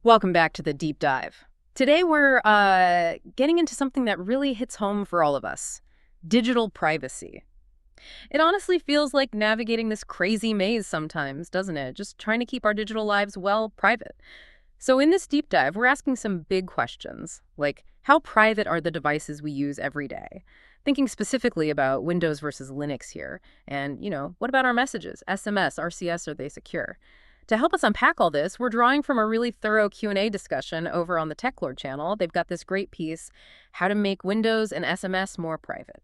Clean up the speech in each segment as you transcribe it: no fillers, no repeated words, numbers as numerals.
Welcome back to the deep dive. Today we're getting into something that really hits home for all of us: digital privacy. It honestly feels like navigating this crazy maze sometimes, doesn't it? Just trying to keep our digital lives, well, private. So in this deep dive, we're asking some big questions, like how private are the devices we use every day? Thinking specifically about Windows versus Linux here. And, what about our messages? SMS, RCS, are they secure? To help us unpack all this, we're drawing from a really thorough Q&A discussion over on the TechLord channel. They've got this great piece, How to Make Windows and SMS More Private.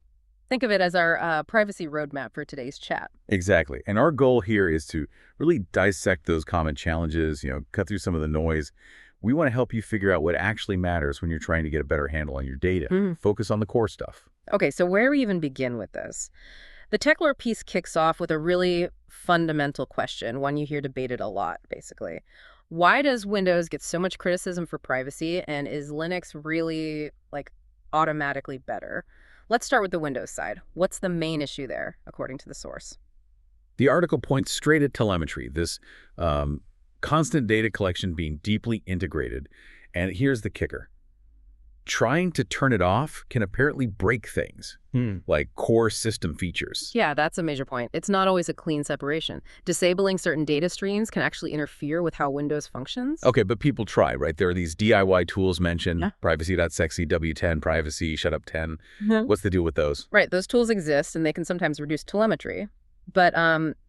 Think of it as our privacy roadmap for today's chat. Exactly. And our goal here is to really dissect those common challenges, cut through some of the noise. We want to help you figure out what actually matters when you're trying to get a better handle on your data. Focus on the core stuff. Okay, so where do we even begin with this? The TechLore piece kicks off with a really fundamental question, one you hear debated a lot, basically. Why does Windows get so much criticism for privacy, and is Linux really, automatically better? Let's start with the Windows side. What's the main issue there, according to the source? The article points straight at telemetry, this constant data collection being deeply integrated. And here's the kicker. Trying to turn it off can apparently break things, like core system features. Yeah, that's a major point. It's not always a clean separation. Disabling certain data streams can actually interfere with how Windows functions. Okay, but people try, right? There are these DIY tools mentioned, Yeah. privacy.sexy, W10, privacy, shut up 10. What's the deal with those? Right, those tools exist, and they can sometimes reduce telemetry. But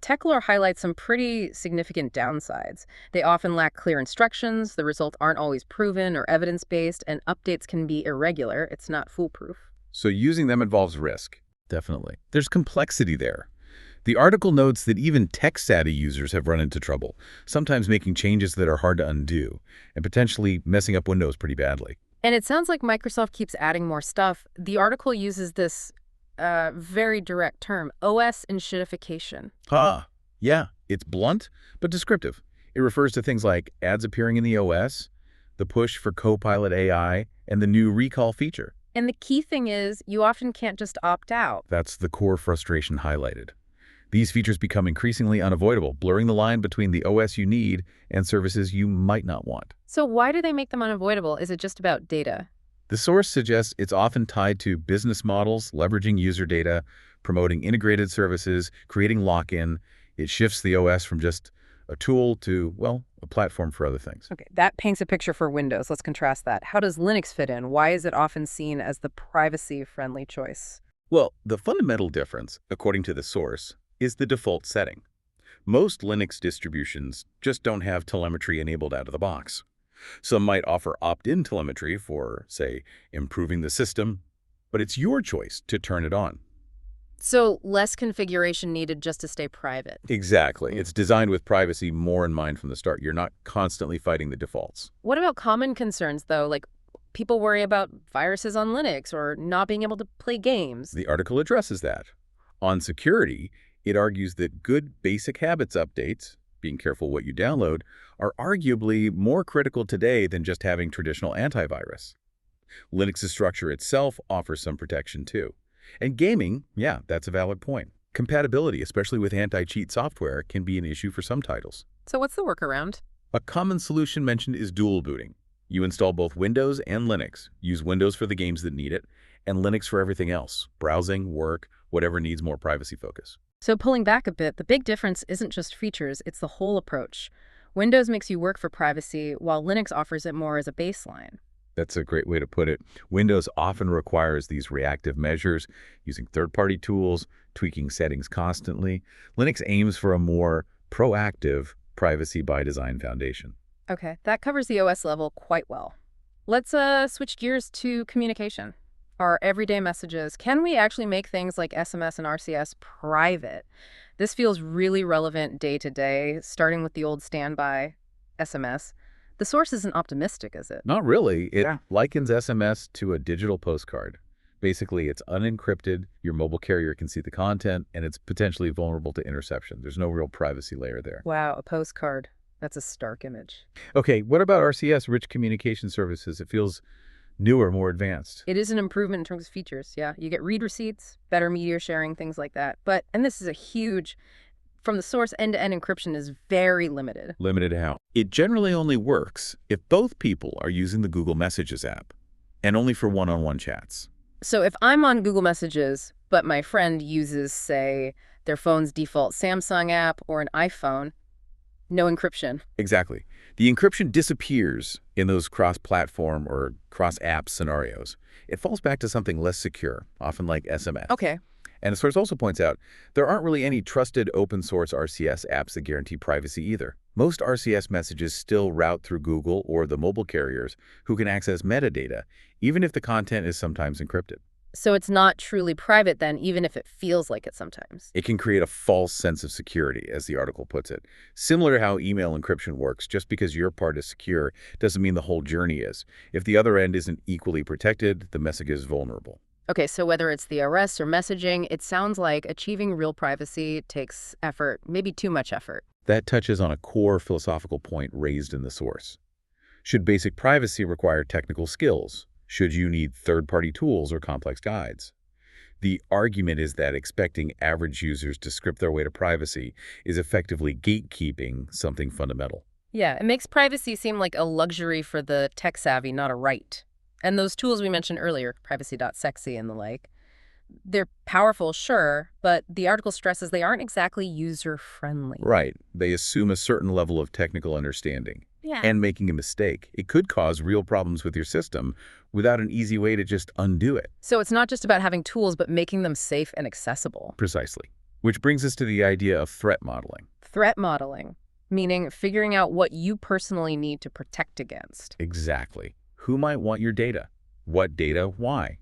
TechLore highlights some pretty significant downsides. They often lack clear instructions, the results aren't always proven or evidence-based, and updates can be irregular. It's not foolproof. So using them involves risk. Definitely. There's complexity there. The article notes that even tech-savvy users have run into trouble, sometimes making changes that are hard to undo, and potentially messing up Windows pretty badly. And it sounds like Microsoft keeps adding more stuff. The article uses this very direct term, OS enshittification. Yeah, it's blunt, but descriptive. It refers to things like ads appearing in the OS, the push for Copilot AI, and the new recall feature. And the key thing is, you often can't just opt out. That's the core frustration highlighted. These features become increasingly unavoidable, blurring the line between the OS you need and services you might not want. So why do they make them unavoidable? Is it just about data? The source suggests it's often tied to business models, leveraging user data, promoting integrated services, creating lock-in. It shifts the OS from just a tool to, well, a platform for other things. Okay, that paints a picture for Windows. Let's contrast that. How does Linux fit in? Why is it often seen as the privacy-friendly choice? Well, the fundamental difference, according to the source, is the default setting. Most Linux distributions just don't have telemetry enabled out of the box. Some might offer opt-in telemetry for, say, improving the system, but it's your choice to turn it on. So less configuration needed just to stay private. Exactly. It's designed with privacy more in mind from the start. You're not constantly fighting the defaults. What about common concerns, though? Like people worry about viruses on Linux or not being able to play games. The article addresses that. On security, it argues that good basic habits updates, being careful what you download, are arguably more critical today than just having traditional antivirus. Linux's structure itself offers some protection too. And gaming, yeah, that's a valid point. Compatibility, especially with anti-cheat software, can be an issue for some titles. So what's the workaround? A common solution mentioned is dual booting. You install both Windows and Linux, use Windows for the games that need it, and Linux for everything else, browsing, work, whatever needs more privacy focus. So pulling back a bit, the big difference isn't just features, it's the whole approach. Windows makes you work for privacy, while Linux offers it more as a baseline. That's a great way to put it. Windows often requires these reactive measures, using third-party tools, tweaking settings constantly. Linux aims for a more proactive privacy-by-design foundation. Okay, that covers the OS level quite well. Let's switch gears to communication. Our everyday messages. Can we actually make things like SMS and RCS private? This feels really relevant day to day, starting with the old standby SMS. The source isn't optimistic, is it? Not really. It likens SMS to a digital postcard. Basically, it's unencrypted, your mobile carrier can see the content, and it's potentially vulnerable to interception. There's no real privacy layer there. Wow, a postcard. That's a stark image. Okay, what about RCS, rich communication services? It feels newer, more advanced. It is an improvement in terms of features, yeah. You get read receipts, better media sharing, things like that. But, and this is a huge from the source, end-to-end encryption is very limited. Limited how? It generally only works if both people are using the Google Messages app, and only for one-on-one chats. So if I'm on Google Messages, but my friend uses, say, their phone's default Samsung app or an iPhone, no encryption. Exactly. The encryption disappears in those cross-platform or cross-app scenarios. It falls back to something less secure, often like SMS. Okay. And the source also points out there aren't really any trusted open-source RCS apps that guarantee privacy either. Most RCS messages still route through Google or the mobile carriers who can access metadata, even if the content is sometimes encrypted. So it's not truly private then, even if it feels like it sometimes. It can create a false sense of security, as the article puts it. Similar to how email encryption works, just because your part is secure doesn't mean the whole journey is. If the other end isn't equally protected, the message is vulnerable. Okay, so whether it's the arrest or messaging, it sounds like achieving real privacy takes effort, maybe too much effort. That touches on a core philosophical point raised in the source. Should basic privacy require technical skills? Should you need third-party tools or complex guides? The argument is that expecting average users to script their way to privacy is effectively gatekeeping something fundamental. Yeah, it makes privacy seem like a luxury for the tech-savvy, not a right. And those tools we mentioned earlier, privacy.sexy and the like, they're powerful, sure, but the article stresses they aren't exactly user-friendly. Right. They assume a certain level of technical understanding. Yeah. And making a mistake, it could cause real problems with your system without an easy way to just undo it. So it's not just about having tools, but making them safe and accessible. Precisely. Which brings us to the idea of threat modeling. Threat modeling, meaning figuring out what you personally need to protect against. Exactly. Who might want your data? What data? Why?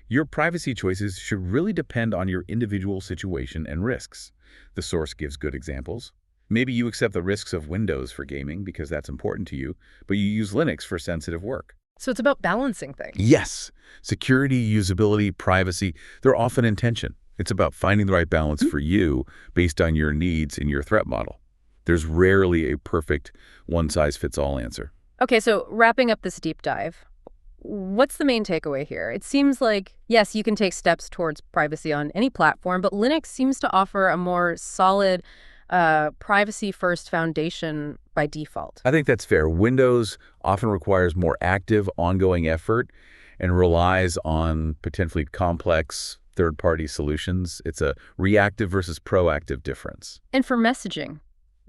Your privacy choices should really depend on your individual situation and risks. The source gives good examples. Maybe you accept the risks of Windows for gaming because that's important to you, but you use Linux for sensitive work. So it's about balancing things. Yes, security, usability, privacy, they're often in tension. It's about finding the right balance for you based on your needs in your threat model. There's rarely a perfect one-size-fits-all answer. Okay, so wrapping up this deep dive, what's the main takeaway here? It seems like, yes, you can take steps towards privacy on any platform, but Linux seems to offer a more solid privacy-first foundation by default. I think that's fair. Windows often requires more active, ongoing effort and relies on potentially complex third-party solutions. It's a reactive versus proactive difference. And for messaging,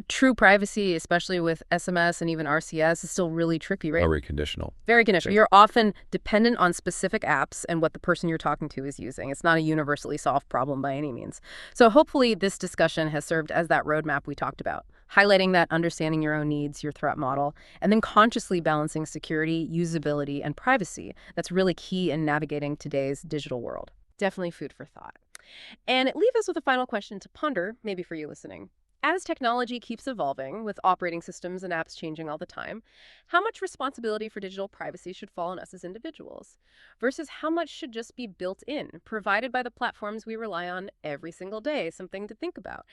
true privacy, especially with SMS and even RCS, is still really tricky, right? Very conditional. Very conditional. Okay. You're often dependent on specific apps and what the person you're talking to is using. It's not a universally solved problem by any means. So hopefully this discussion has served as that roadmap we talked about, highlighting that understanding your own needs, your threat model, and then consciously balancing security, usability, and privacy. That's really key in navigating today's digital world. Definitely food for thought. And it leaves us with a final question to ponder, maybe for you listening. As technology keeps evolving, with operating systems and apps changing all the time, how much responsibility for digital privacy should fall on us as individuals? Versus how much should just be built in, provided by the platforms we rely on every single day? Something to think about.